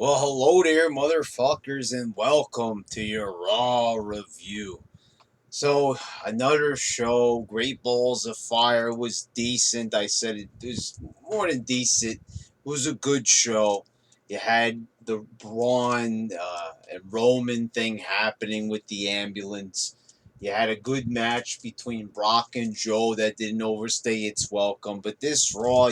Well, hello there, motherfuckers, and welcome to your Raw review. So, another show, Great Balls of Fire, was decent. I said it was more than decent. It was a good show. You had the Braun and Roman thing happening with the ambulance. You had a good match between Brock and Joe that didn't overstay its welcome. But this Raw,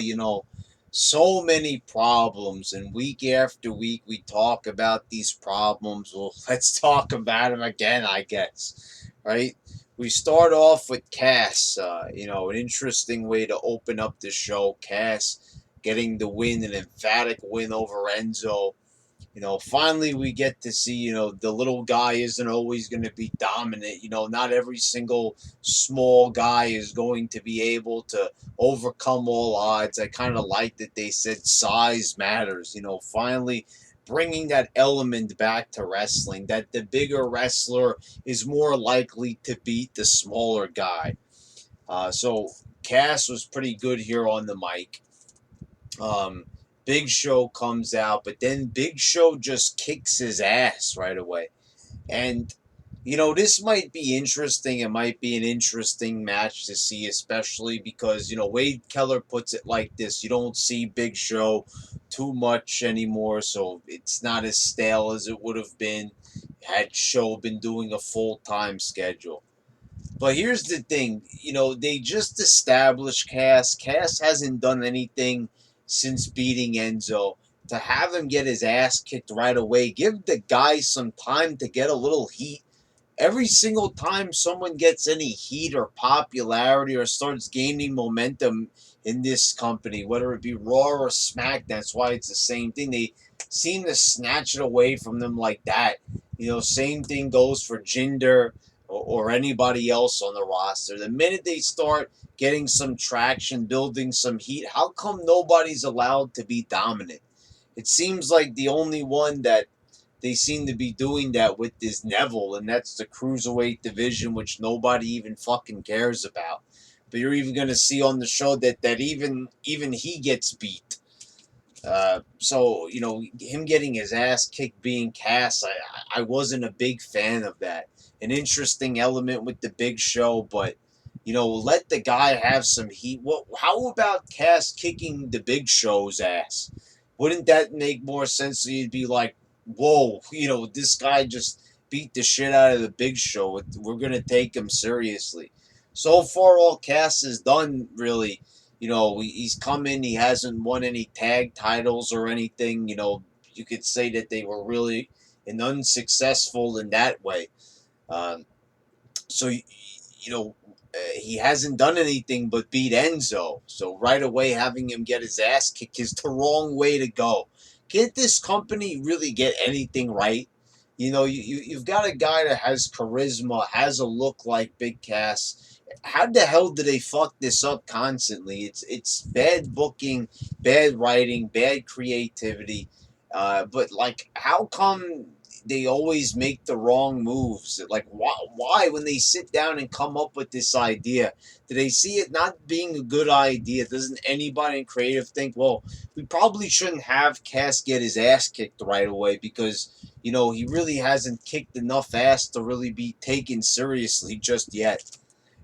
so many problems, and week after week we talk about these problems. Well, let's talk about them again, I guess. Right? We start off with Cass. An interesting way to open up the show. Cass getting the win, an emphatic win over Enzo. Finally we get to see, the little guy isn't always going to be dominant. Not every single small guy is going to be able to overcome all odds. I kind of like that they said size matters. Finally bringing that element back to wrestling, that the bigger wrestler is more likely to beat the smaller guy. So Cass was pretty good here on the mic. Um, Big Show comes out, but then Big Show just kicks his ass right away. And, this might be interesting. It might be an interesting match to see, especially because, Wade Keller puts it like this: you don't see Big Show too much anymore, so it's not as stale as it would have been had Show been doing a full time schedule. But here's the thing, they just established Cass. Cass hasn't done anything since beating Enzo. To have him get his ass kicked right away, give the guy some time to get a little heat. Every single time someone gets any heat or popularity or starts gaining momentum in this company, whether it be Raw or SmackDown, that's why it's the same thing. They seem to snatch it away from them like that. Same thing goes for Jinder or anybody else on the roster. The minute they start getting some traction, building some heat, how come nobody's allowed to be dominant? It seems like the only one that they seem to be doing that with is Neville, and that's the cruiserweight division, which nobody even fucking cares about. But you're even going to see on the show that even he gets beat. So him getting his ass kicked, being Cass, I wasn't a big fan of that. An interesting element with the Big Show, but let the guy have some heat. What? How about Cass kicking the Big Show's ass? Wouldn't that make more sense? So you'd be like, whoa, this guy just beat the shit out of the Big Show. We're gonna take him seriously. So far, all Cass has done really, he's come in. He hasn't won any tag titles or anything. You could say that they were really unsuccessful in that way. Um, so he hasn't done anything but beat Enzo. So right away, having him get his ass kicked is the wrong way to go. Can't this company really get anything right? You've got a guy that has charisma, has a look like Big Cass. How the hell do they fuck this up constantly? It's bad booking, bad writing, bad creativity. But like, how come they always make the wrong moves? Like, why when they sit down and come up with this idea, do they see it not being a good idea? Doesn't anybody in creative think, well, we probably shouldn't have Cass get his ass kicked right away because he really hasn't kicked enough ass to really be taken seriously just yet.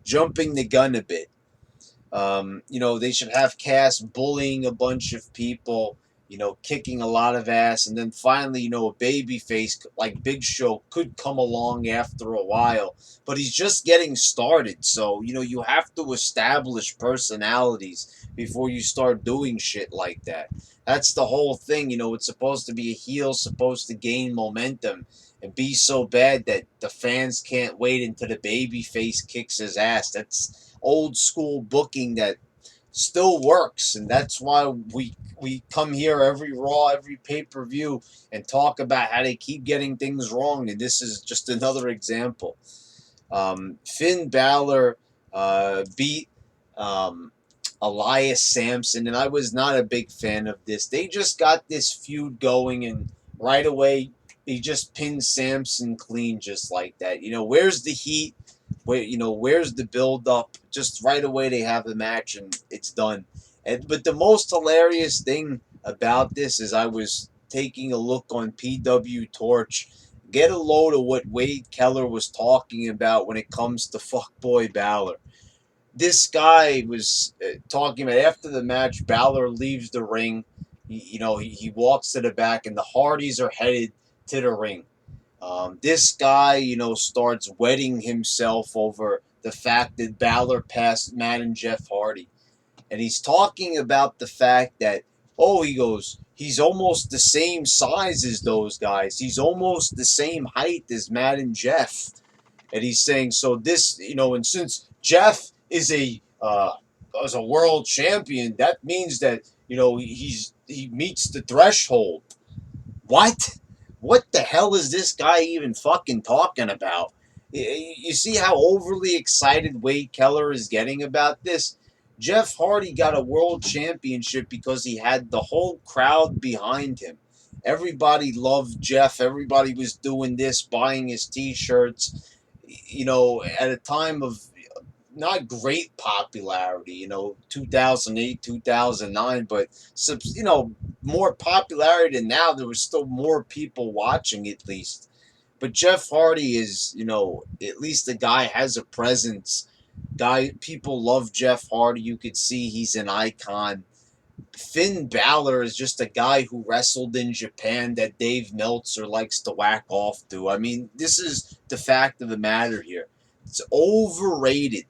Jumping the gun a bit. They should have Cass bullying a bunch of people, kicking a lot of ass, and then finally, a baby face like Big Show could come along after a while, but he's just getting started. So, you have to establish personalities before you start doing shit like that. That's the whole thing. It's supposed to be a heel, supposed to gain momentum and be so bad that the fans can't wait until the baby face kicks his ass. That's old school booking that still works, and that's why we come here every Raw, every pay-per-view, and talk about how they keep getting things wrong, and this is just another example. Finn Balor beat Elias Sampson, and I was not a big fan of this. They just got this feud going, and right away they just pinned Sampson clean just like that. Where's the heat? Where's the build up? Just right away they have the match and it's done. But the most hilarious thing about this is I was taking a look on PW Torch, get a load of what Wade Keller was talking about when it comes to Fuckboy Balor. This guy was talking about after the match, Balor leaves the ring. He walks to the back, and the Hardys are headed to the ring. This guy, starts wetting himself over the fact that Balor passed Matt and Jeff Hardy. And he's talking about the fact that, oh, he goes, he's almost the same size as those guys. He's almost the same height as Matt and Jeff. And he's saying, so this, and since Jeff is as a world champion, that means that, he meets the threshold. What? What the hell is this guy even fucking talking about? You see how overly excited Wade Keller is getting about this? Jeff Hardy got a world championship because he had the whole crowd behind him. Everybody loved Jeff. Everybody was doing this, buying his t-shirts, at a time of not great popularity, 2008, 2009, but, more popularity than now. There was still more people watching, at least. But Jeff Hardy is, at least the guy has a presence. People love Jeff Hardy. You could see he's an icon. Finn Balor is just a guy who wrestled in Japan that Dave Meltzer likes to whack off to. I mean, this is the fact of the matter here. It's overrated.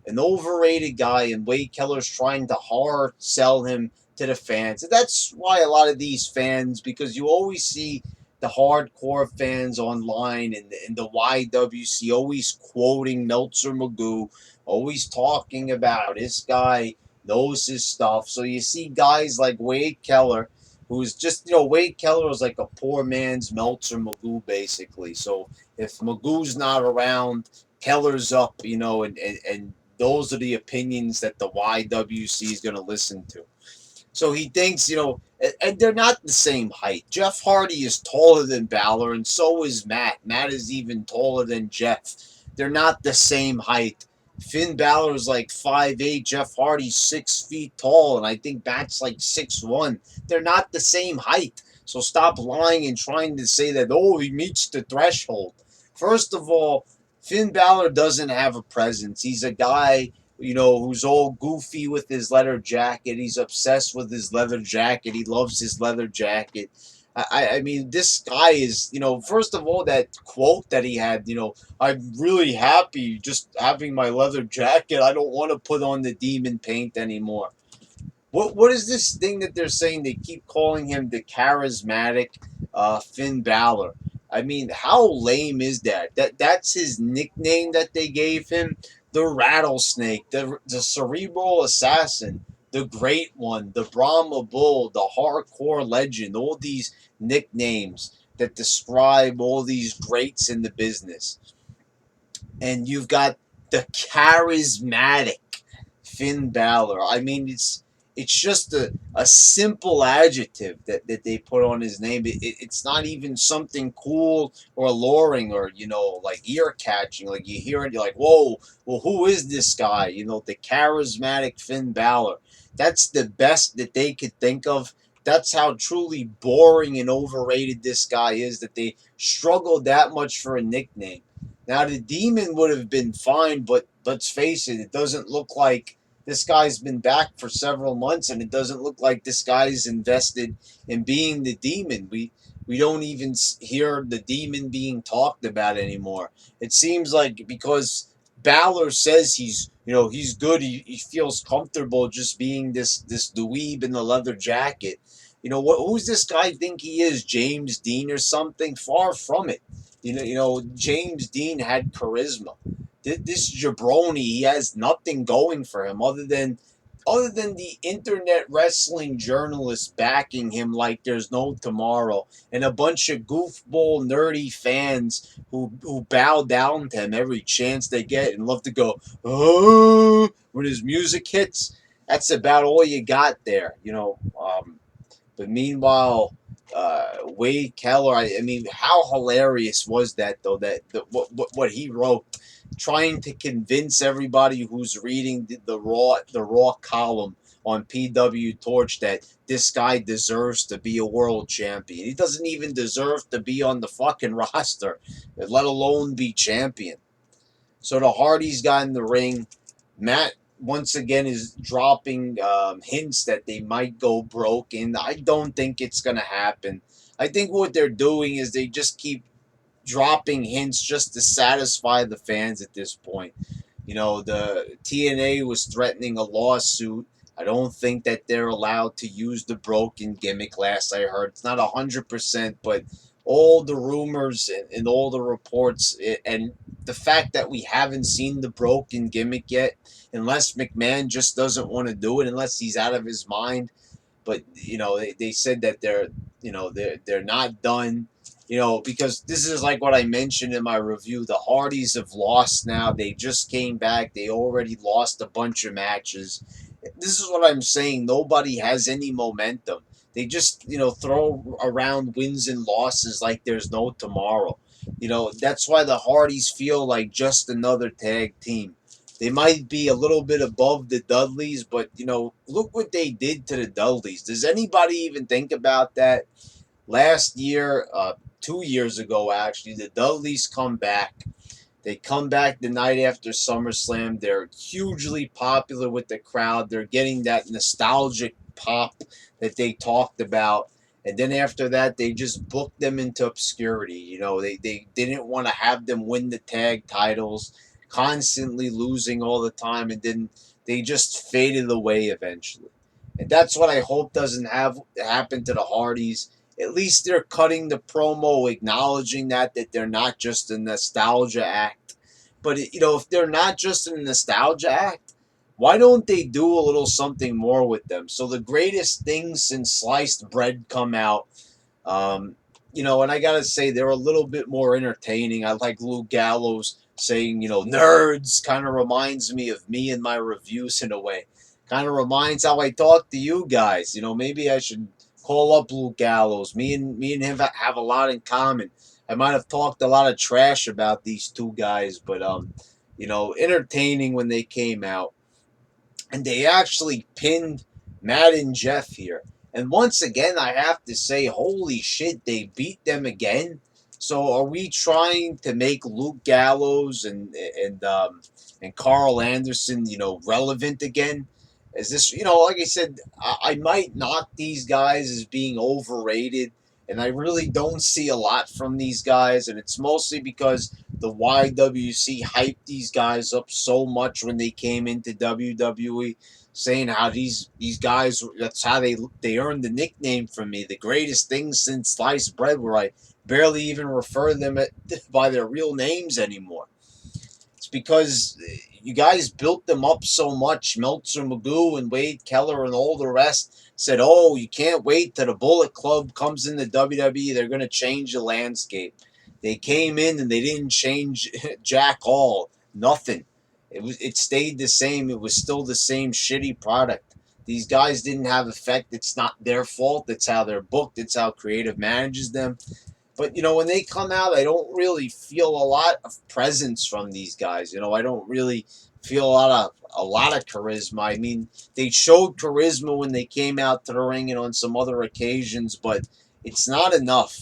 An overrated guy, and Wade Keller's trying to hard sell him to the fans. And that's why a lot of these fans, because you always see the hardcore fans online and the YWC always quoting Meltzer Magoo, always talking about this guy knows his stuff. So you see guys like Wade Keller, who's just, Wade Keller is like a poor man's Meltzer Magoo, basically. So if Magoo's not around, Keller's up, and those are the opinions that the YWC is going to listen to. So he thinks, and they're not the same height. Jeff Hardy is taller than Balor, and so is Matt. Matt is even taller than Jeff. They're not the same height. Finn Balor is like 5'8". Jeff Hardy's 6 feet tall, and I think Matt's like 6'1". They're not the same height. So stop lying and trying to say that, oh, he meets the threshold. First of all, Finn Balor doesn't have a presence. He's a guy, who's all goofy with his leather jacket. He's obsessed with his leather jacket. He loves his leather jacket. I mean, this guy is, first of all, that quote that he had, I'm really happy just having my leather jacket. I don't want to put on the demon paint anymore. What is this thing that they're saying? They keep calling him the charismatic Finn Balor. I mean, how lame is that? That's his nickname that they gave him. The Rattlesnake, the Cerebral Assassin, the Great One, the Brahma Bull, the Hardcore Legend, all these nicknames that describe all these greats in the business. And you've got the charismatic Finn Balor. I mean, it's just a simple adjective that they put on his name. It's not even something cool or alluring or, like ear-catching. Like you hear it, you're like, whoa, well, who is this guy? The charismatic Finn Balor. That's the best that they could think of. That's how truly boring and overrated this guy is, that they struggled that much for a nickname. Now, the Demon would have been fine, but let's face it doesn't look like this guy's been back for several months, and it doesn't look like this guy's invested in being the Demon. We don't even hear the Demon being talked about anymore. It seems like because Balor says he's good, he feels comfortable just being this dweeb in the leather jacket. Who's this guy think he is? James Dean or something? Far from it. James Dean had charisma. This jabroni, he has nothing going for him other than the internet wrestling journalists backing him like there's no tomorrow, and a bunch of goofball nerdy fans who bow down to him every chance they get and love to go, oh, when his music hits. That's about all you got there, but meanwhile, Wade Keller, I mean, how hilarious was that, though, that what he wrote, trying to convince everybody who's reading the Raw column on PW Torch that this guy deserves to be a world champion. He doesn't even deserve to be on the fucking roster, let alone be champion. So the Hardys got in the ring. Matt once again is dropping hints that they might go broke, and I don't think it's gonna happen. I think what they're doing is they just keep dropping hints just to satisfy the fans at this point. The TNA was threatening a lawsuit. I don't think that they're allowed to use the broken gimmick. Last I heard, it's not 100%, but all the rumors and all the reports and the fact that we haven't seen the broken gimmick yet, unless McMahon just doesn't want to do it, unless he's out of his mind. But they said that they're not done. Because this is like what I mentioned in my review. The Hardys have lost now. They just came back. They already lost a bunch of matches. This is what I'm saying. Nobody has any momentum. They just, throw around wins and losses like there's no tomorrow. That's why the Hardys feel like just another tag team. They might be a little bit above the Dudleys, but, look what they did to the Dudleys. Does anybody even think about that? Last year, 2 years ago, actually, the Dudleys come back. They come back the night after SummerSlam. They're hugely popular with the crowd. They're getting that nostalgic pop that they talked about. And then after that, they just booked them into obscurity. They didn't want to have them win the tag titles, constantly losing all the time. And then they just faded away eventually. And that's what I hope doesn't have happen to the Hardys. At least they're cutting the promo, acknowledging that they're not just a nostalgia act. But if they're not just a nostalgia act, why don't they do a little something more with them? So the greatest things since sliced bread come out, and I gotta say they're a little bit more entertaining. I like Luke Gallows saying, nerds, kind of reminds me of me and my reviews in a way. Kind of reminds how I talk to you guys. Maybe I should call up Luke Gallows. Me and him have a lot in common. I might have talked a lot of trash about these two guys, but entertaining when they came out. And they actually pinned Matt and Jeff here. And once again, I have to say, holy shit, they beat them again. So are we trying to make Luke Gallows and Carl Anderson, relevant again? Is this, like I said, I might knock these guys as being overrated, and I really don't see a lot from these guys, and it's mostly because the YWC hyped these guys up so much when they came into WWE, saying how these guys, that's how they earned the nickname from me, the greatest thing since sliced bread, where I barely even refer them by their real names anymore. It's because you guys built them up so much. Meltzer Magoo and Wade Keller and all the rest said, oh, you can't wait till the Bullet Club comes into WWE. They're going to change the landscape. They came in and they didn't change jack all. Nothing. It stayed the same. It was still the same shitty product. These guys didn't have effect. It's not their fault. It's how they're booked. It's how creative manages them. But, when they come out, I don't really feel a lot of presence from these guys. I don't really feel a lot of charisma. I mean, they showed charisma when they came out to the ring and on some other occasions, but it's not enough.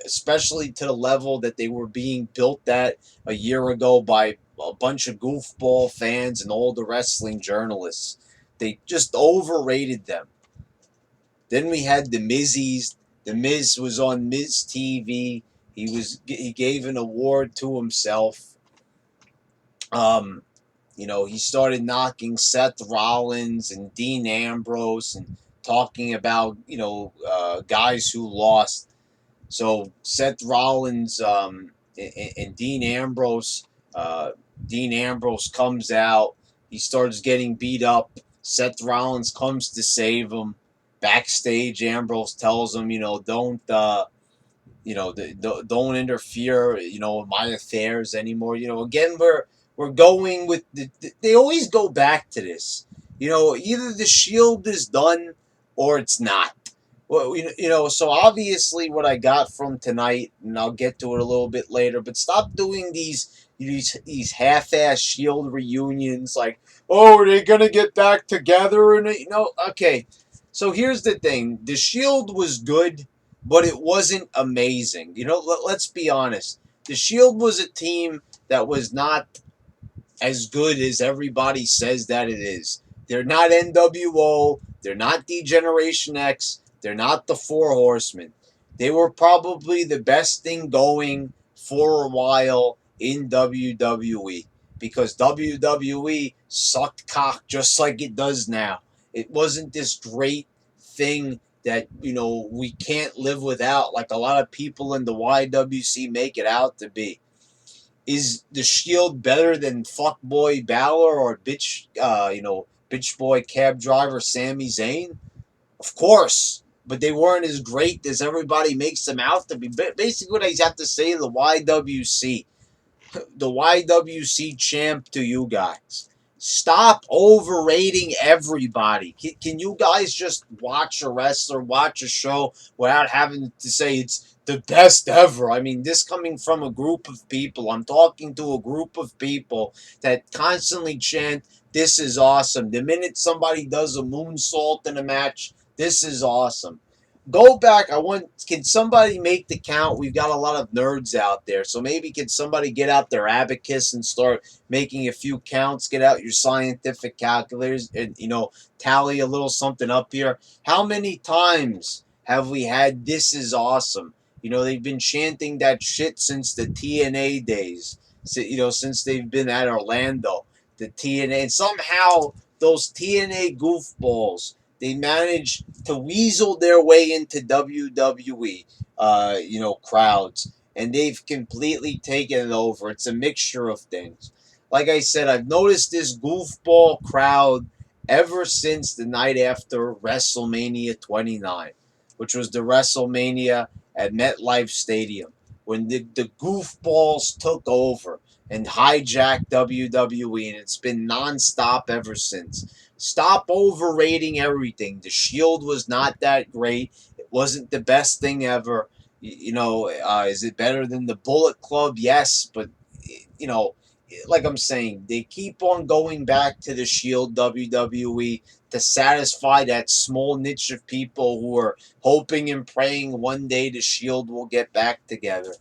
Especially to the level that they were being built at a year ago by a bunch of goofball fans and all the wrestling journalists. They just overrated them. Then we had the Mizzies. The Miz was on Miz TV. He gave an award to himself. He started knocking Seth Rollins and Dean Ambrose and talking about guys who lost. So Seth Rollins and Dean Ambrose. Dean Ambrose comes out. He starts getting beat up. Seth Rollins comes to save him. Backstage, Ambrose tells him, don't interfere, in my affairs anymore. Again, we're going with they always go back to this. Either the Shield is done or it's not. Well, so obviously what I got from tonight, and I'll get to it a little bit later, but stop doing these, these half-ass Shield reunions, like, oh, are they gonna get back together? And okay. So here's the thing: the Shield was good, but it wasn't amazing. Let's be honest. The Shield was a team that was not as good as everybody says that it is. They're not NWO. They're not D-Generation X. They're not the Four Horsemen. They were probably the best thing going for a while in WWE because WWE sucked cock just like it does now. It wasn't this great thing that we can't live without like a lot of people in the YWC make it out to be. Is the Shield better than Fuckboy Balor or bitch boy cab driver Sami Zayn? Of course, but they weren't as great as everybody makes them out to be. Basically, what I have to say to the YWC champ to you guys. Stop overrating everybody. Can you guys just watch a wrestler, watch a show without having to say it's the best ever? I mean, this coming from a group of people. I'm talking to a group of people that constantly chant, this is awesome. The minute somebody does a moonsault in a match, this is awesome. Go back. Can somebody make the count? We've got a lot of nerds out there. So maybe can somebody get out their abacus and start making a few counts? Get out your scientific calculators and, tally a little something up here. How many times have we had this is awesome? They've been chanting that shit since the TNA days. So, since they've been at Orlando. The TNA. And somehow those TNA goofballs, they managed to weasel their way into WWE, crowds, and they've completely taken it over. It's a mixture of things. Like I said, I've noticed this goofball crowd ever since the night after WrestleMania 29, which was the WrestleMania at MetLife Stadium, when the goofballs took over and hijacked WWE, and it's been nonstop ever since. Stop overrating everything. The Shield was not that great. It wasn't the best thing ever. Is it better than the Bullet Club? Yes, but you know, like I'm saying, they keep on going back to the Shield WWE to satisfy that small niche of people who are hoping and praying one day the Shield will get back together.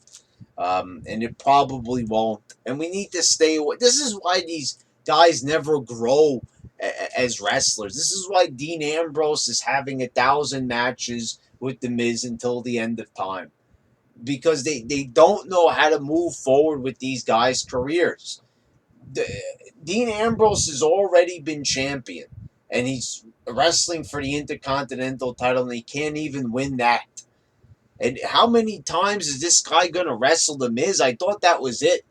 And it probably won't. And we need to stay away. This is why these guys never grow as wrestlers. This is why Dean Ambrose is having 1,000 matches with The Miz until the end of time. Because they don't know how to move forward with these guys' careers. Dean Ambrose has already been champion. And he's wrestling for the Intercontinental title, and he can't even win that. And how many times is this guy going to wrestle The Miz? I thought that was it.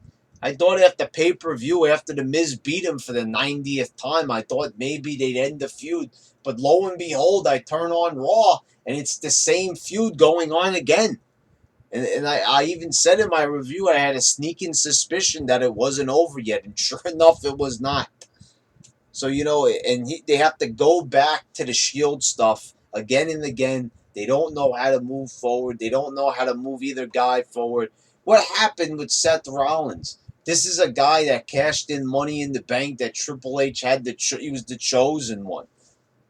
I thought after pay-per-view, after The Miz beat him for the 90th time, I thought maybe they'd end the feud. But lo and behold, I turn on Raw, and it's the same feud going on again. And I even said in my review, I had a sneaking suspicion that it wasn't over yet. And sure enough, it was not. So, they have to go back to the Shield stuff again and again. They don't know how to move forward. They don't know how to move either guy forward. What happened with Seth Rollins? This is a guy that cashed in Money in the Bank that Triple H had. He was the chosen one.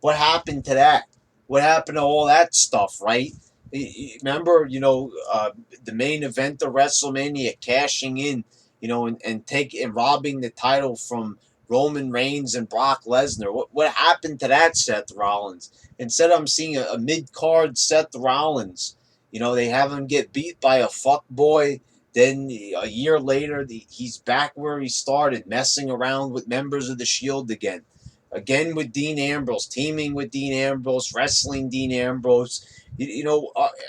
What happened to that? What happened to all that stuff, right? Remember, the main event of WrestleMania, cashing in, and robbing the title from Roman Reigns and Brock Lesnar. What happened to that, Seth Rollins? Instead, I'm seeing a mid-card Seth Rollins. They have him get beat by a fuckboy. Then a year later, he's back where he started, messing around with members of the Shield again. Again with Dean Ambrose, teaming with Dean Ambrose, wrestling Dean Ambrose.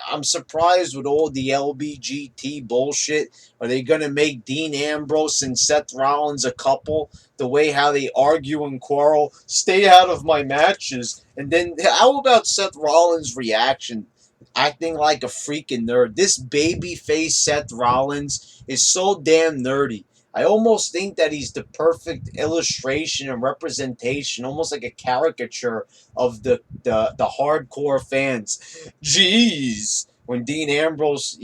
I'm surprised with all the LBGT bullshit. Are they going to make Dean Ambrose and Seth Rollins a couple? The way how they argue and quarrel, stay out of my matches. And then how about Seth Rollins' reaction? Acting like a freaking nerd. This babyface Seth Rollins is so damn nerdy. I almost think that he's the perfect illustration and representation, almost like a caricature of the hardcore fans. Jeez, when Dean Ambrose,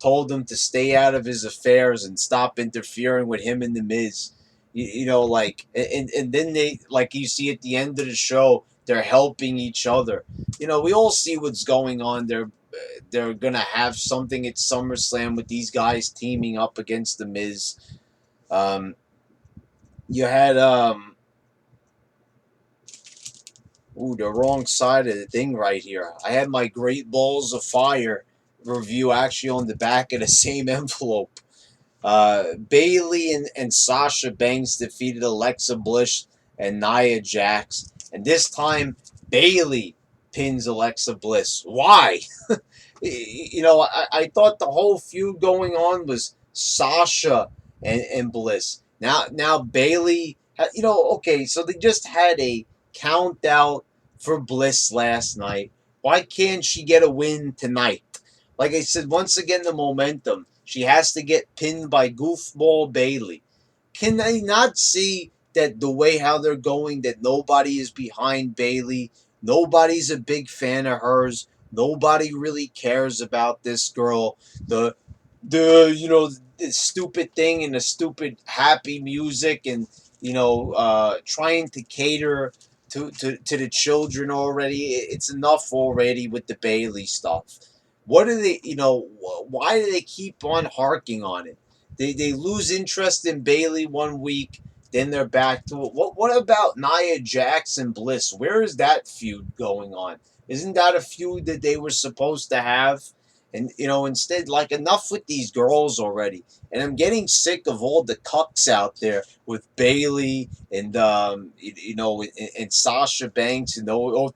told him to stay out of his affairs and stop interfering with him and the Miz. Like, and then they, like you see at the end of the show, they're helping each other. We all see what's going on. They're gonna have something at SummerSlam with these guys teaming up against the Miz. You had the wrong side of the thing right here. I had my Great Balls of Fire review actually on the back of the same envelope. Bailey and Sasha Banks defeated Alexa Bliss and Nia Jax, and this time Bailey pins Alexa Bliss. Why? I thought the whole feud going on was Sasha and Bliss. Now Bailey, okay, so they just had a count out for Bliss last night. Why can't she get a win tonight? Like I said, once again, the momentum. She has to get pinned by Goofball Bailey. Can they not see that the way how they're going, that nobody is behind Bailey? Nobody's a big fan of hers. Nobody really cares about this girl. The stupid thing and the stupid happy music and trying to cater to the children already. It's enough already with the Bailey stuff. What do they, why do they keep on harking on it? They lose interest in Bailey one week, then they're back to it. What about Nia Jax and Bliss? Where is that feud going on? Isn't that a feud that they were supposed to have? And, instead, like, enough with these girls already. And I'm getting sick of all the cucks out there with Bailey and, and Sasha Banks. And,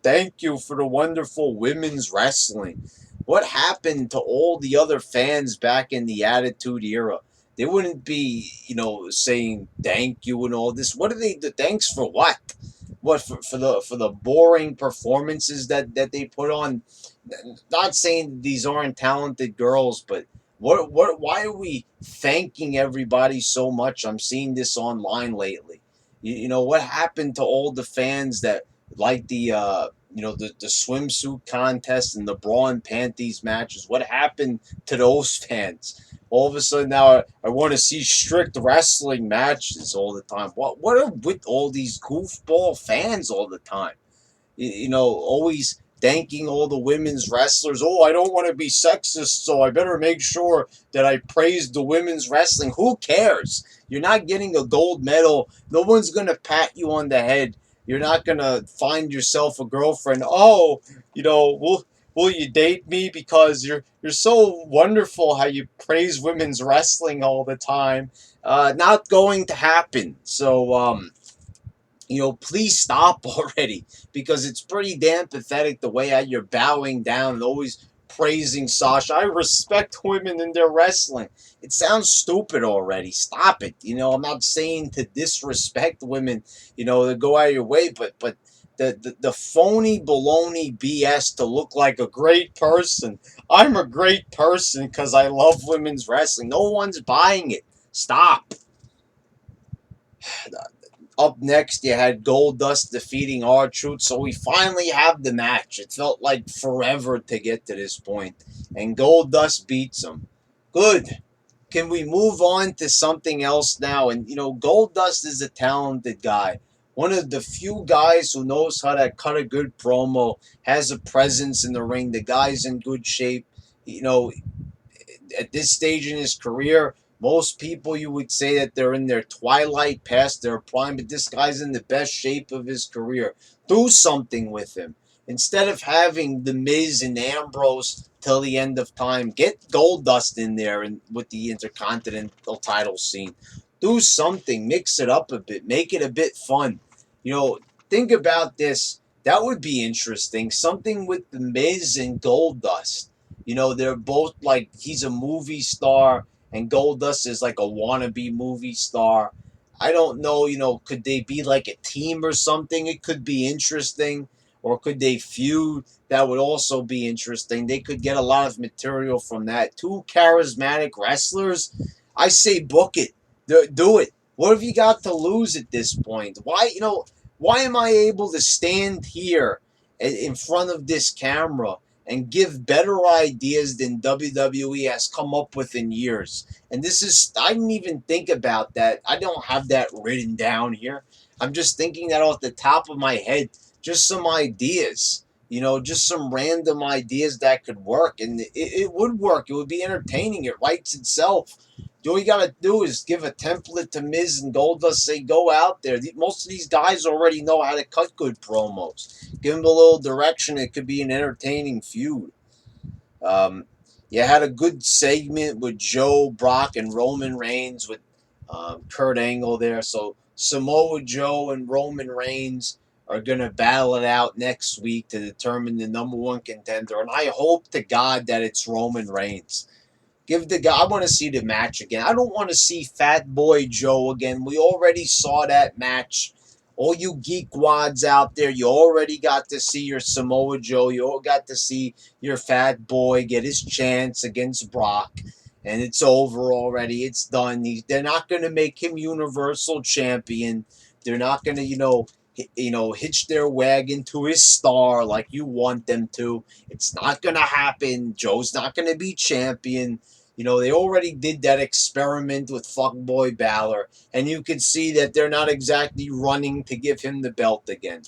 thank you for the wonderful women's wrestling. What happened to all the other fans back in the Attitude Era? They wouldn't be, saying thank you and all this. What are they? Thanks for what? What for the boring performances that they put on? Not saying these aren't talented girls, but why are we thanking everybody so much? I'm seeing this online lately. What happened to all the fans that like the swimsuit contest and the bra and panties matches? What happened to those fans? All of a sudden now I want to see strict wrestling matches all the time. What are with all these goofball fans all the time? Always thanking all the women's wrestlers. Oh, I don't want to be sexist, so I better make sure that I praise the women's wrestling. Who cares? You're not getting a gold medal. No one's going to pat you on the head. You're not going to find yourself a girlfriend. Oh, will you date me because you're so wonderful how you praise women's wrestling all the time? Not going to happen. So, please stop already, because it's pretty damn pathetic the way how you're bowing down and always praising Sasha. I respect women in their wrestling. It sounds stupid already. Stop it. I'm not saying to disrespect women, to go out of your way, but the phony baloney BS to look like a great person. I'm a great person because I love women's wrestling. No one's buying it. Stop. Up next, you had Goldust defeating R-Truth, so we finally have the match. It felt like forever to get to this point, and Goldust beats him. Good. Can we move on to something else now? And, Goldust is a talented guy. One of the few guys who knows how to cut a good promo, has a presence in the ring. The guy's in good shape. At this stage in his career, most people, you would say that they're in their twilight, past their prime, but this guy's in the best shape of his career. Do something with him. Instead of having The Miz and Ambrose till the end of time, get Goldust in there and with the Intercontinental title scene. Do something. Mix it up a bit. Make it a bit fun. Think about this. That would be interesting. Something with The Miz and Goldust. They're both like, he's a movie star and Goldust is like a wannabe movie star. I don't know, could they be like a team or something? It could be interesting. Or could they feud? That would also be interesting. They could get a lot of material from that. Two charismatic wrestlers. I say book it. Do it. What have you got to lose at this point? Why am I able to stand here in front of this camera and give better ideas than WWE has come up with in years. And this is, I didn't even think about that. I don't have that written down here. I'm just thinking that off the top of my head, just some ideas. Just some random ideas that could work. And it would work. It would be entertaining. It writes itself. All you got to do is give a template to Miz and Goldust, say, go out there. Most of these guys already know how to cut good promos. Give them a little direction. It could be an entertaining feud. You had a good segment with Joe, Brock, and Roman Reigns with Kurt Angle there. So Samoa Joe and Roman Reigns are going to battle it out next week to determine the number one contender. And I hope to God that it's Roman Reigns. Give the guy. I want to see the match again. I don't want to see Fat Boy Joe again. We already saw that match. All you geek wads out there, you already got to see your Samoa Joe. You all got to see your Fat Boy get his chance against Brock, and it's over already. It's done. They're not going to make him Universal Champion. They're not going to, hitch their wagon to his star like you want them to. It's not going to happen. Joe's not going to be champion. They already did that experiment with Fuckboy Balor, and you can see that they're not exactly running to give him the belt again.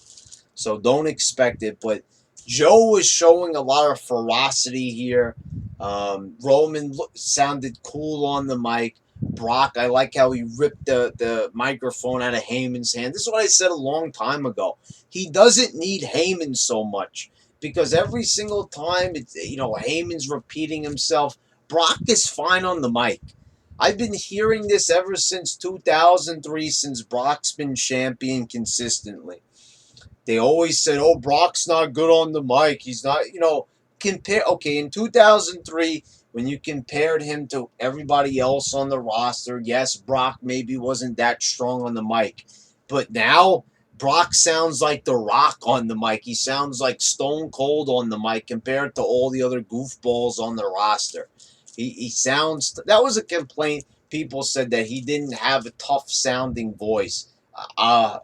So don't expect it. But Joe was showing a lot of ferocity here. Roman sounded cool on the mic. Brock, I like how he ripped the microphone out of Heyman's hand. This is what I said a long time ago. He doesn't need Heyman so much because every single time Heyman's repeating himself. Brock is fine on the mic. I've been hearing this ever since 2003, since Brock's been champion consistently. They always said, oh, Brock's not good on the mic. He's not, in 2003, when you compared him to everybody else on the roster, yes, Brock maybe wasn't that strong on the mic. But now, Brock sounds like The Rock on the mic. He sounds like Stone Cold on the mic compared to all the other goofballs on the roster. He sounds, that was a complaint. People said that he didn't have a tough sounding voice. Okay,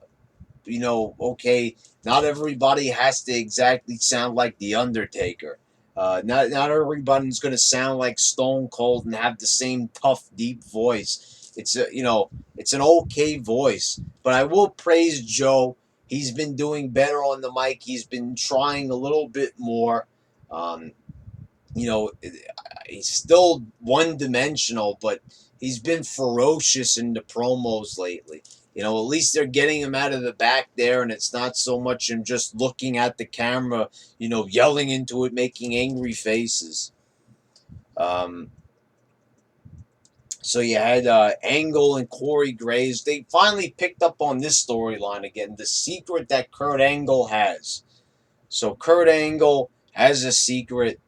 not everybody has to exactly sound like The Undertaker. Not everybody's going to sound like Stone Cold and have the same tough, deep voice. It's an okay voice, but I will praise Joe. He's been doing better on the mic. He's been trying a little bit more. He's still one-dimensional, but he's been ferocious in the promos lately. At least they're getting him out of the back there, and it's not so much him just looking at the camera, yelling into it, making angry faces. So you had Angle and Corey Graves. They finally picked up on this storyline again, the secret that Kurt Angle has. So Kurt Angle has a secret.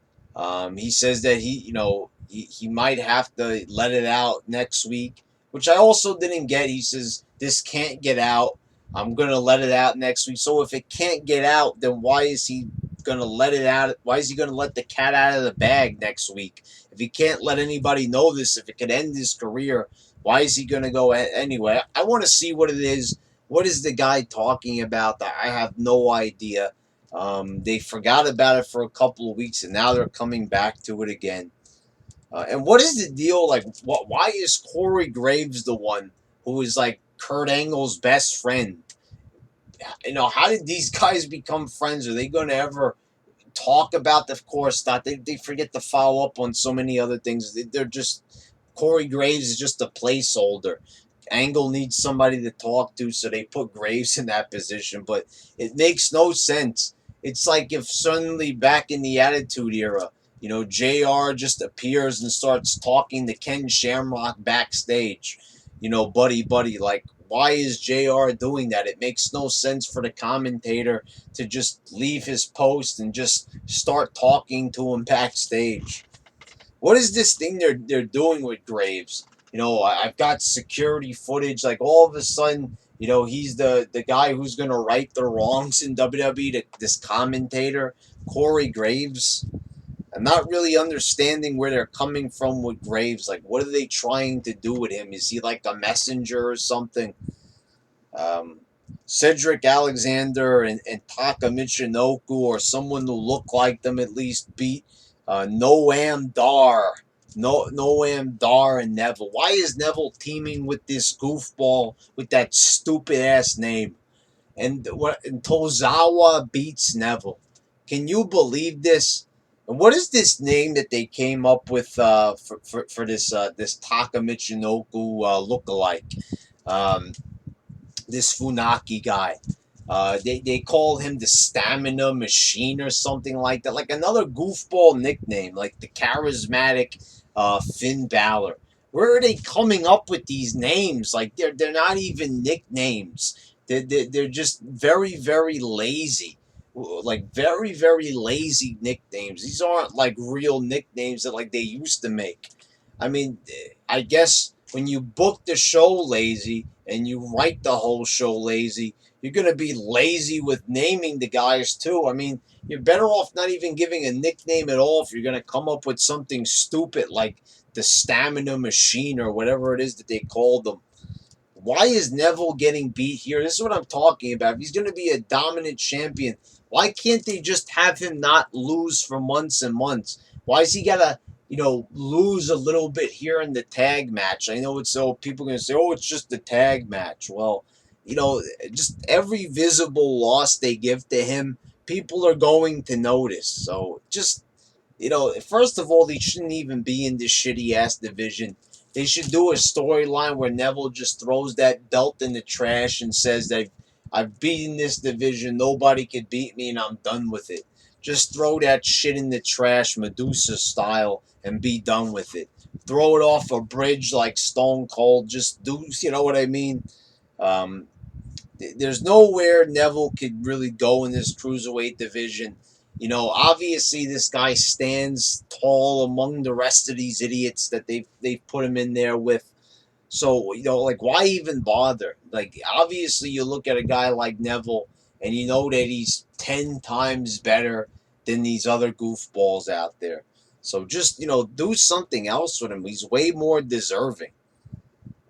He says that he might have to let it out next week, which I also didn't get. He says, this can't get out. I'm going to let it out next week. So if it can't get out, then why is he going to let it out? Why is he going to let the cat out of the bag next week? If he can't let anybody know this, if it could end his career, why is he going to go anyway? I want to see what it is. What is the guy talking about? I have no idea. They forgot about it for a couple of weeks, and now they're coming back to it again. And what is the deal? Like, why is Corey Graves the one who is like Kurt Angle's best friend? How did these guys become friends? Are they going to ever talk about the, of course, not. They forget to follow up on so many other things. They're just, Corey Graves is just a placeholder. Angle needs somebody to talk to, so they put Graves in that position, but it makes no sense. It's like if suddenly back in the Attitude Era, JR just appears and starts talking to Ken Shamrock backstage, buddy, like, why is JR doing that? It makes no sense for the commentator to just leave his post and just start talking to him backstage. What is this thing they're doing with Graves? I've got security footage. Like, all of a sudden, he's the guy who's going to right the wrongs in WWE, this commentator, Corey Graves. I'm not really understanding where they're coming from with Graves. Like, what are they trying to do with him? Is he like a messenger or something? Cedric Alexander and Taka Michinoku, or someone who looked like them at least, beat Noam Dar. Noam Dar and Neville. Why is Neville teaming with this goofball with that stupid ass name? And Tozawa beats Neville. Can you believe this? And what is this name that they came up with for this Taka Michinoku lookalike? Um, this Funaki guy. They call him the Stamina Machine or something like that, like another goofball nickname, like the charismatic Finn Balor. Where are they coming up with these names? Like they're not even nicknames. They're just very lazy, like very lazy nicknames. These aren't like real nicknames that like they used to make. I mean, I guess when you book the show lazy and you write the whole show lazy, you're going to be lazy with naming the guys too. I mean, you're better off not even giving a nickname at all if you're going to come up with something stupid like the Stamina Machine or whatever it is that they called them. Why is Neville getting beat here? This is what I'm talking about. If he's going to be a dominant champion, why can't they just have him not lose for months and months? Why is he got to, lose a little bit here in the tag match? I know it's so people are going to say, oh, it's just the tag match. Well, just every visible loss they give to him, people are going to notice. So just first of all, they shouldn't even be in this shitty ass division. They should do a storyline where Neville just throws that belt in the trash and says that I've beaten this division, nobody could beat me, and I'm done with it. Just throw that shit in the trash, Medusa style, and be done with it. Throw it off a bridge like Stone Cold. Just do, you know what I mean? Um, there's nowhere Neville could really go in this cruiserweight division. Obviously this guy stands tall among the rest of these idiots that they've put him in there with. So, like why even bother? Like obviously you look at a guy like Neville and you know that he's 10 times better than these other goofballs out there. So just, do something else with him. He's way more deserving.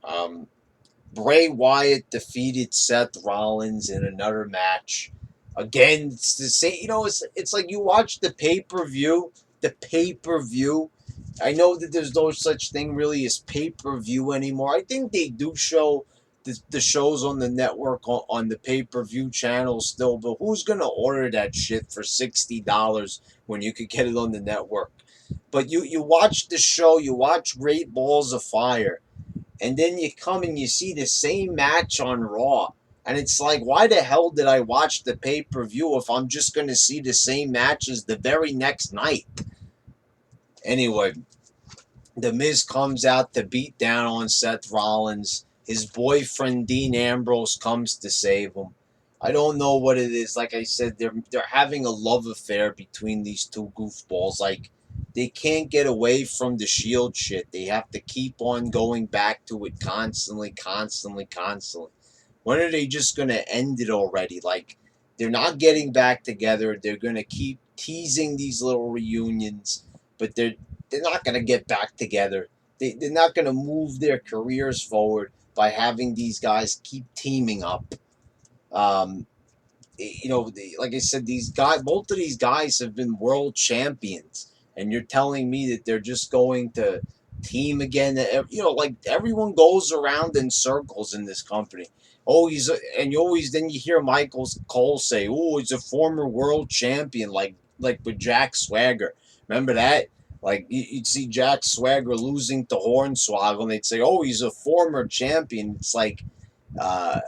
Um, Bray Wyatt defeated Seth Rollins in another match. Again, it's the same. It's like you watch the pay per view. The pay per view. I know that there's no such thing really as pay per view anymore. I think they do show the shows on the network on the pay per view channel still, but who's gonna order that shit for $60 when you could get it on the network? But you watch the show. You watch Great Balls of Fire, and then you come and you see the same match on Raw. And it's like, why the hell did I watch the pay per view if I'm just going to see the same matches the very next night? Anyway, The Miz comes out to beat down on Seth Rollins. His boyfriend, Dean Ambrose, comes to save him. I don't know what it is. Like I said, they're having a love affair between these two goofballs. Like, they can't get away from the Shield shit. They have to keep on going back to it constantly. When are they just going to end it already? Like, they're not getting back together. They're going to keep teasing these little reunions, but they're not going to get back together. They're not going to move their careers forward by having these guys keep teaming up. Um, like I said, both of these guys have been world champions, and you're telling me that they're just going to team again. Like everyone goes around in circles in this company. Oh, and then you hear Michael Cole say, "Oh, he's a former world champion," like with Jack Swagger. Remember that? Like you'd see Jack Swagger losing to Hornswoggle, and they'd say, "Oh, he's a former champion." It's like, uh,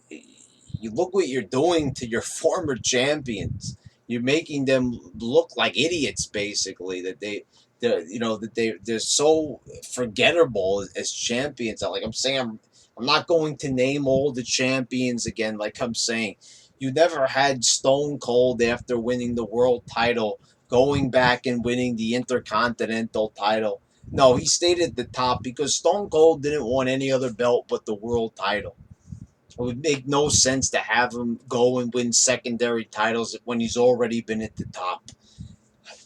you look what you're doing to your former champions. You're making them look like idiots, basically. They're so forgettable as champions. Like I'm saying, I'm not going to name all the champions again. Like I'm saying, you never had Stone Cold after winning the world title going back and winning the Intercontinental title. No, he stayed at the top because Stone Cold didn't want any other belt but the world title. It would make no sense to have him go and win secondary titles when he's already been at the top.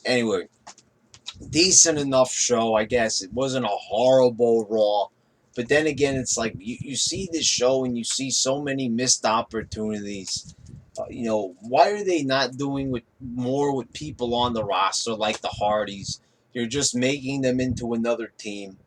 Anyway, decent enough show, I guess. It wasn't a horrible Raw. But then again, it's like you see this show and you see so many missed opportunities. Why are they not doing with more with people on the roster like the Hardys? You're just making them into another team.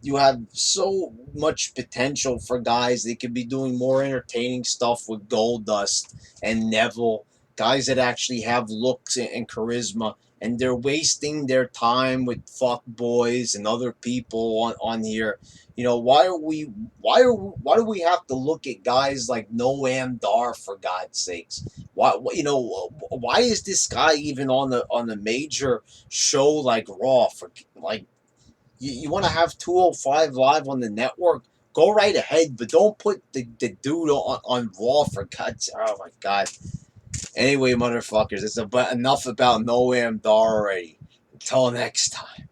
You have so much potential for guys. They could be doing more entertaining stuff with Goldust and Neville, guys that actually have looks and charisma, and they're wasting their time with fuck boys and other people on here. Why do we have to look at guys like Noam Dar, for God's sakes? Why is this guy even on the major show like Raw? For like, you want to have 205 live on the network? Go right ahead, but don't put the dude on Raw, for God's. Oh my God. Anyway, motherfuckers, enough about Noam Dar already. Until next time.